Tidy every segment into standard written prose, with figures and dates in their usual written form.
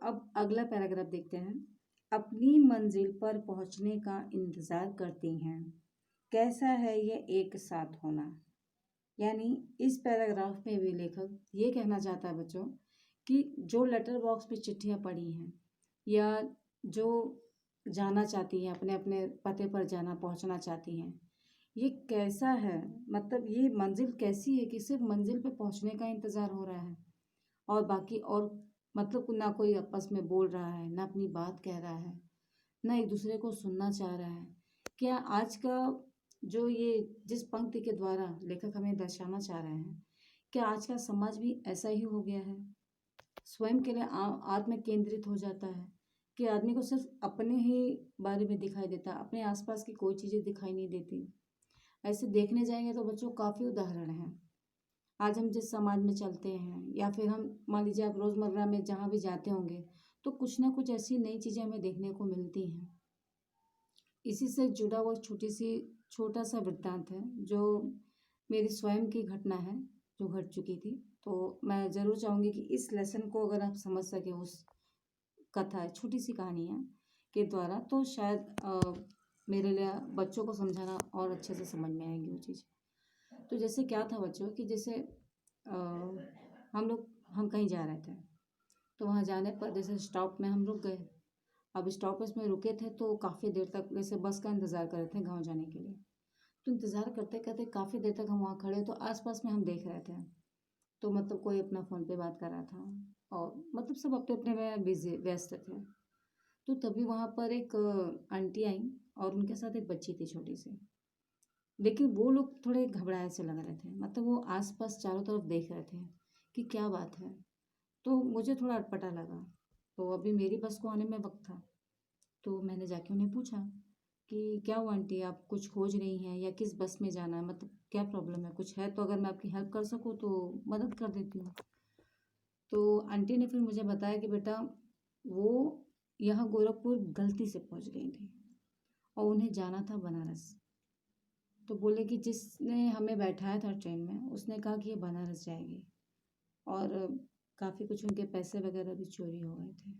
अब अगला पैराग्राफ देखते हैं। अपनी मंजिल पर पहुंचने का इंतजार करती हैं, कैसा है ये एक साथ होना। यानी इस पैराग्राफ में भी लेखक ये कहना चाहता है बच्चों कि जो लेटर बॉक्स में चिट्ठियां पड़ी हैं या जो जाना चाहती हैं, अपने अपने पते पर जाना पहुंचना चाहती हैं, ये कैसा है, मतलब ये मंजिल कैसी है कि सिर्फ मंजिल पे पहुंचने का इंतज़ार हो रहा है और बाकी और मतलब ना कोई आपस में बोल रहा है, ना अपनी बात कह रहा है, ना एक दूसरे को सुनना चाह रहा है। क्या आज का जो ये जिस पंक्ति के द्वारा लेखक हमें दर्शाना चाह रहे हैं, क्या आज का समाज भी ऐसा ही हो गया है? स्वयं के लिए आत्म केंद्रित हो जाता है कि आदमी को सिर्फ अपने ही बारे में दिखाई देता है, अपने आसपास की कोई चीज़ें दिखाई नहीं देती। ऐसे देखने जाएंगे तो बच्चों काफ़ी उदाहरण हैं। आज हम जिस समाज में चलते हैं या फिर हम मान लीजिए आप रोज़मर्रा में जहाँ भी जाते होंगे तो कुछ ना कुछ ऐसी नई चीज़ें हमें देखने को मिलती हैं। इसी से जुड़ा हुआ छोटा सा वृत्तांत है जो मेरी स्वयं की घटना है जो घट चुकी थी। तो मैं ज़रूर चाहूँगी कि इस लेसन को अगर आप समझ सकें उस कथा छोटी सी कहानियाँ के द्वारा तो शायद मेरे लिए बच्चों को समझाना और अच्छे से समझ में आएगी वो चीज़। तो जैसे क्या था बच्चों कि जैसे हम कहीं जा रहे थे तो वहाँ जाने पर जैसे स्टॉप में हम रुक गए। अब स्टॉपेज में रुके थे तो काफ़ी देर तक जैसे बस का इंतज़ार कर रहे थे गाँव जाने के लिए। तो इंतज़ार करते करते काफ़ी देर तक हम वहाँ खड़े तो आसपास में हम देख रहे थे तो मतलब कोई अपना फ़ोन पे बात कर रहा था और मतलब सब अपने अपने में बिजी व्यस्त थे। तो तभी वहाँ पर एक आंटी आई और उनके साथ एक बच्ची थी छोटी सी। लेकिन वो लोग थोड़े घबराए से लग रहे थे, मतलब वो आसपास चारों तरफ देख रहे थे कि क्या बात है। तो मुझे थोड़ा अटपटा लगा। तो अभी मेरी बस को आने में वक्त था तो मैंने जाके उन्हें पूछा कि क्या हुआ आंटी, आप कुछ खोज रही हैं या किस बस में जाना है, मतलब क्या प्रॉब्लम है, कुछ है तो अगर मैं आपकी हेल्प कर सकूँ तो मदद कर देती हूँ। तो आंटी ने फिर मुझे बताया कि बेटा वो यहाँ गोरखपुर गलती से पहुँच गई थी और उन्हें जाना था बनारस। तो बोले कि जिसने हमें बैठाया था ट्रेन में उसने कहा कि ये बनारस जाएगी और काफ़ी कुछ उनके पैसे वगैरह भी चोरी हो गए थे।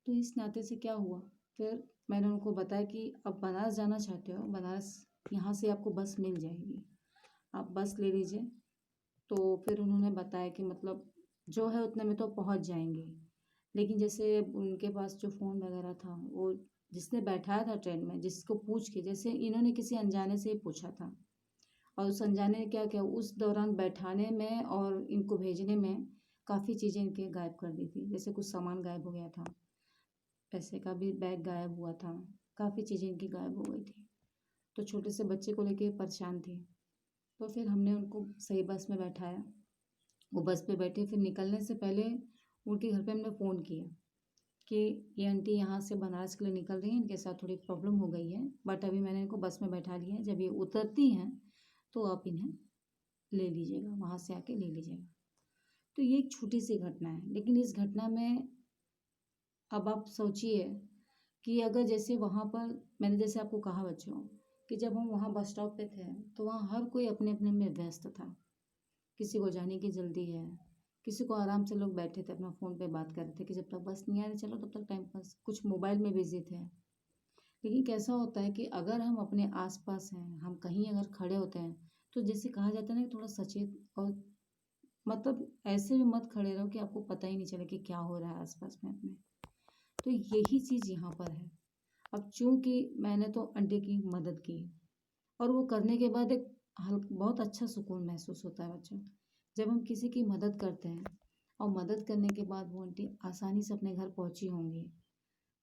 तो इस नाते से क्या हुआ, फिर मैंने उनको बताया कि अब बनारस जाना चाहते हो, बनारस यहाँ से आपको बस मिल जाएगी, आप बस ले लीजिए। तो फिर उन्होंने बताया कि मतलब जो है उतने में तो पहुँच जाएंगे, लेकिन जैसे उनके पास जो फ़ोन वगैरह था वो जिसने बैठाया था ट्रेन में जिसको पूछ के, जैसे इन्होंने किसी अनजाने से ही पूछा था और उस अनजाने ने क्या किया उस दौरान बैठाने में और इनको भेजने में काफ़ी चीज़ें इनके गायब कर दी थी। जैसे कुछ सामान गायब हो गया था, पैसे का भी बैग गायब हुआ था, काफ़ी चीज़ें इनकी गायब हो गई थी। तो छोटे से बच्चे को लेके परेशान थी। तो फिर हमने उनको सही बस में बैठाया, वो बस पे बैठे। फिर निकलने से पहले उनके घर पे हमने फ़ोन किया कि ये आंटी यहाँ से बनारस के लिए निकल रही हैं, इनके साथ थोड़ी प्रॉब्लम हो गई है, बट अभी मैंने इनको बस में बैठा लिया है, जब ये उतरती हैं तो आप इन्हें ले लीजिएगा, वहाँ से आके ले लीजिएगा। तो ये एक छोटी सी घटना है, लेकिन इस घटना में अब आप सोचिए कि अगर जैसे वहाँ पर मैंने जैसे आपको कहा बच्चों कि जब हम वहाँ बस स्टॉप पे थे तो वहाँ हर कोई अपने अपने में व्यस्त था। किसी को जाने की जल्दी है, किसी को आराम से लोग बैठे थे अपना फ़ोन पे बात कर रहे थे कि जब तक बस नहीं आ रही चलो तब तक टाइम पास, कुछ मोबाइल में बिजी थे। लेकिन कैसा होता है कि अगर हम अपने आसपास हैं, हम कहीं अगर खड़े होते हैं तो जैसे कहा जाता है ना कि थोड़ा सचेत और मतलब ऐसे भी मत खड़े रहो कि आपको पता ही नहीं चले कि क्या हो रहा है आसपास में अपने। तो यही चीज़ यहाँ पर है। अब चूंकि मैंने तो आंटी की मदद की और वो करने के बाद एक बहुत अच्छा सुकून महसूस होता है बच्चों। जब हम किसी की मदद करते हैं और मदद करने के बाद वो आंटी आसानी से अपने घर पहुंची होंगी,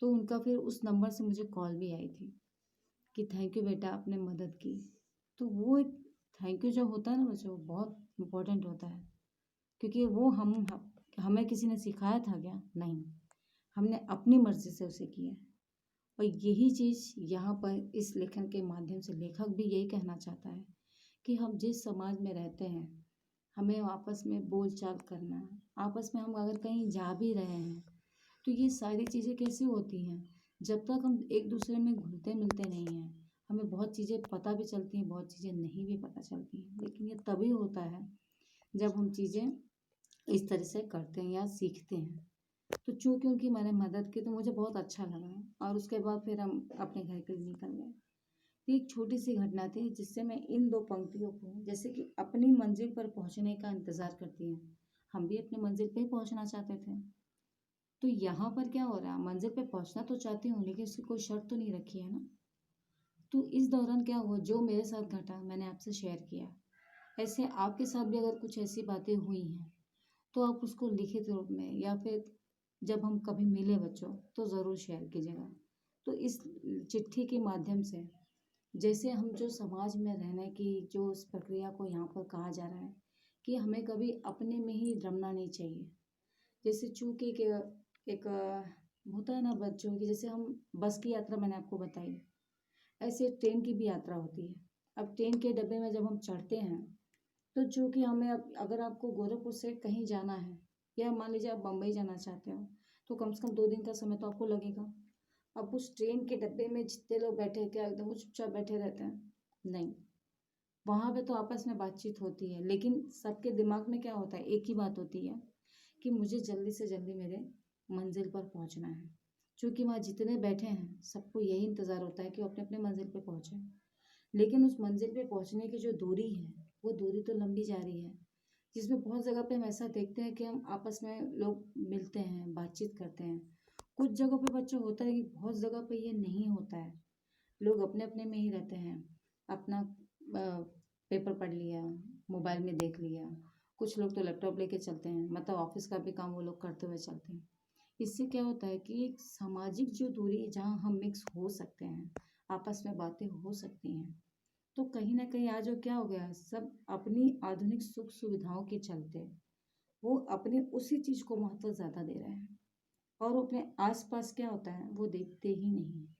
तो उनका फिर उस नंबर से मुझे कॉल भी आई थी कि थैंक यू बेटा आपने मदद की। तो वो एक थैंक यू जो होता है ना बच्चों, वो बहुत इम्पोर्टेंट होता है, क्योंकि वो हमें किसी ने सिखाया था क्या, नहीं, हमने अपनी मर्जी से उसे किया। और यही चीज़ यहाँ पर इस लेखन के माध्यम से लेखक भी यही कहना चाहता है कि हम जिस समाज में रहते हैं हमें आपस में बोल चाल करना, आपस में हम अगर कहीं जा भी रहे हैं तो ये सारी चीज़ें कैसे होती हैं, जब तक हम एक दूसरे में घुलते मिलते नहीं हैं हमें बहुत चीज़ें पता भी चलती हैं, बहुत चीज़ें नहीं भी पता चलती हैं। लेकिन ये तभी होता है जब हम चीज़ें इस तरह से करते हैं या सीखते हैं। तो चूँकि उनकी मैंने मदद की तो मुझे बहुत अच्छा लगा और उसके बाद फिर हम अपने घर के लिए निकल गए। तो एक छोटी-सी घटना थी जिससे मैं इन 2 पंक्तियों को जैसे कि अपनी मंज़िल पर पहुँचने का इंतज़ार करती हैं, हम भी अपनी मंज़िल पे ही पहुँचना चाहते थे। तो यहाँ पर क्या हो रहा है, मंज़िल पे पहुँचना तो चाहती हूँ लेकिन उसकी कोई शर्त तो नहीं रखी है ना। तो इस दौरान क्या हुआ, जो मेरे साथ घटा मैंने आपसे शेयर किया। ऐसे आपके साथ भी अगर कुछ ऐसी बातें हुई हैं, तो आप उसको लिखित रूप में या फिर जब हम कभी मिले बच्चों, तो ज़रूर शेयर कीजिएगा। तो इस चिट्ठी के माध्यम से जैसे हम जो समाज में रहने की जो इस प्रक्रिया को यहाँ पर कहा जा रहा है कि हमें कभी अपने में ही रमना नहीं चाहिए। जैसे चूँकि एक होता है ना बच्चों की, जैसे हम बस की यात्रा मैंने आपको बताई, ऐसे ट्रेन की भी यात्रा होती है। अब ट्रेन के डब्बे में जब हम चढ़ते हैं, तो चूँकि हमें अब अगर आपको गोरखपुर से कहीं जाना है या मान लीजिए आप बम्बई जाना चाहते हो, तो कम से कम 2 दिन का समय तो आपको लगेगा। अब उस ट्रेन के डब्बे में जितने लोग बैठे हैं, क्या एकदम वो चुपचाप बैठे रहते हैं? नहीं, वहाँ पे तो आपस में बातचीत होती है, लेकिन सबके दिमाग में क्या होता है, एक ही बात होती है कि मुझे जल्दी से जल्दी मेरे मंज़िल पर पहुँचना है। चूँकि वहाँ जितने बैठे हैं, सबको यही इंतज़ार होता है कि वो अपने-अपने मंज़िल पे पहुँचे। लेकिन उस मंज़िल पे पहुँचने की जो दूरी है, वो दूरी तो लंबी जा रही है, जिसमें बहुत जगह पे हम ऐसा देखते हैं कि हम आपस में लोग मिलते हैं, बातचीत करते हैं। कुछ जगहों पे बच्चों होता है कि बहुत जगह पे ये नहीं होता है। लोग अपने-अपने में ही रहते हैं। अपना पेपर पढ़ लिया, मोबाइल में देख लिया। कुछ लोग तो लैपटॉप लेके चलते हैं, मतलब ऑफ़िस का भी काम वो लोग करते हुए चलते हैं। इससे क्या होता है कि एक सामाजिक जो दूरी है, जहाँ हम मिक्स हो सकते हैं, आपस में बातें हो सकती हैं, तो कहीं न कहीं आज वो क्या हो गया है, सब अपनी आधुनिक सुख-सुविधाओं के चलते, वो अपने उसी चीज़ को महत्व ज़्यादा दे रहे हैं और वो अपने आस-पास क्या होता है, वो देखते ही नहीं हैं।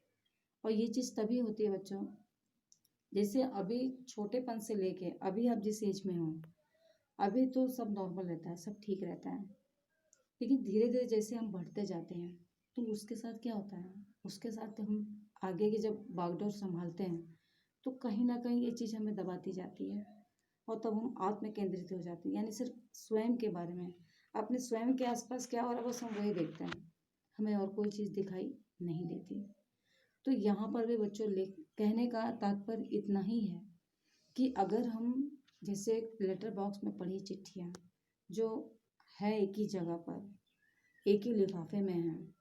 और ये चीज़ तभी होती है बच्चों, जैसे अभी छोटेपन से लेके अभी आप जिस एज में हो, अभी तो सब नॉर्मल रहता है, सब ठीक रहता है। लेकिन धीरे-धीरे जैसे हम बढ़ते जाते हैं, तो उसके साथ क्या होता है, उसके साथ हम आगे की जब बागडोर सँभालते हैं, तो कहीं न कहीं ये चीज़ हमें दबाती जाती है और तब हम आत्म केंद्रित हो जाते हैं। यानी सिर्फ़ स्वयं के बारे में, अपने स्वयं के आस-पास क्या हो रहा है बस हम वही देखते हैं। हमें और कोई चीज़ दिखाई नहीं देती। तो यहाँ पर भी बच्चों कहने का तात्पर्य इतना ही है कि अगर हम जैसे लेटर बॉक्स में पड़ी चिट्ठियाँ जो है एक ही जगह पर, एक ही लिफाफे में हैं,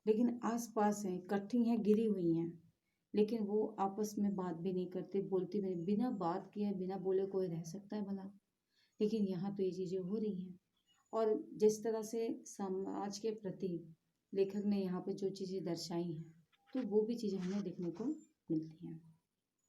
लेकिन आस-पास हैं, इकट्ठी हैं, गिरी हुई हैं, लेकिन वो आपस में बात भी नहीं करते, बोलती भी नहीं। बिना बात किए, बिना बोले कोई रह सकता है भला? लेकिन यहाँ तो ये चीज़ें हो रही हैं और जिस तरह से समाज के प्रति लेखक ने यहाँ पे जो चीज़ें दर्शाई हैं, तो वो भी चीज़ें हमें देखने को मिलती हैं।